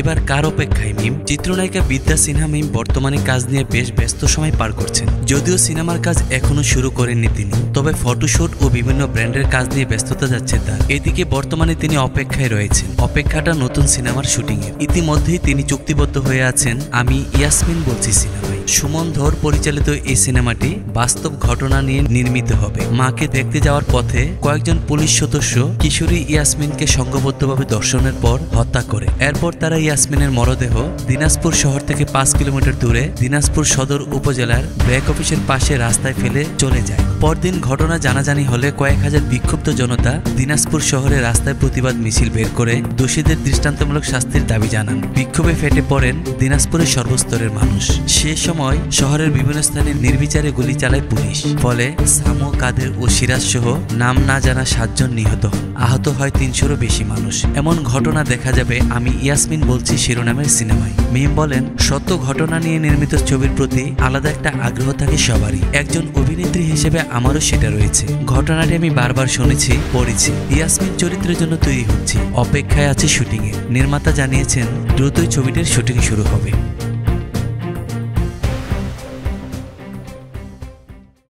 এবার কার অপেক্ষায় মিম? চিত্রনায়িকা বিদ্যা সিনহা মিম বর্তমানে কাজ নিয়ে বেশ ব্যস্ত সময় পার করছেন। যদিও সিনেমার কাজ এখনো শুরু করেননি তিনি, তবে ফটোশুট ও বিভিন্ন ব্র্যান্ডের কাজ নিয়ে ব্যস্ততা যাচ্ছে তার। এদিকে বর্তমানে তিনি অপেক্ষায় রয়েছেন, অপেক্ষাটা নতুন সিনেমার শুটিংয়ের। ইতিমধ্যেই তিনি চুক্তিবদ্ধ হয়ে আছেন আমি ইয়াসমিন বলছি সিনেমায়। সুমন ধর পরিচালিত এই সিনেমাটি বাস্তব ঘটনা নিয়ে নির্মিত হবে। মাকে দেখতে যাওয়ার পথে কয়েকজন পুলিশ সদস্য কিশোরী ইয়াসমিনকে সংঘবদ্ধভাবে ধর্ষণের পর হত্যা করে। এরপর তারা ইয়াসমিনের মরদেহ দিনাজপুর শহর থেকে 5 কিলোমিটার দূরে দিনাজপুর সদর উপজেলার ব্র্যাক অফিসের পাশে রাস্তায় ফেলে চলে যায়। পরদিন ঘটনা জানাজানি হলে কয়েক হাজার বিক্ষুব্ধ জনতা দিনাজপুর শহরে রাস্তায় প্রতিবাদ মিছিল বের করে দোষীদের দৃষ্টান্তমূলক শাস্তির দাবি জানান। বিক্ষোভে ফেটে পড়েন দিনাজপুরের সর্বস্তরের মানুষ। সে সময় শহরের বিভিন্ন স্থানে নির্বিচারে গুলি চালায় পুলিশ। ফলে সামো, কাদের ও সিরাজ সহ নাম না জানা 7 জন নিহত হন। আহত হয় 300-রও বেশি মানুষ। এমন ঘটনা দেখা যাবে আমি ইয়াসমিন বলছি শিরোনামের সিনেমায়। মিম বলেন, সত্য ঘটনা নিয়ে নির্মিত ছবির প্রতি আলাদা একটা আগ্রহ থাকে সবারই। একজন অভিনেত্রী হিসেবে আমারও সেটা রয়েছে। ঘটনাটি আমি বারবার শুনেছি, পড়েছি। ইয়াসমিন চরিত্রের জন্য তৈরি হচ্ছে, অপেক্ষায় আছে শুটিংয়ে। নির্মাতা জানিয়েছেন দ্রুতই ছবিটির শুটিং শুরু হবে।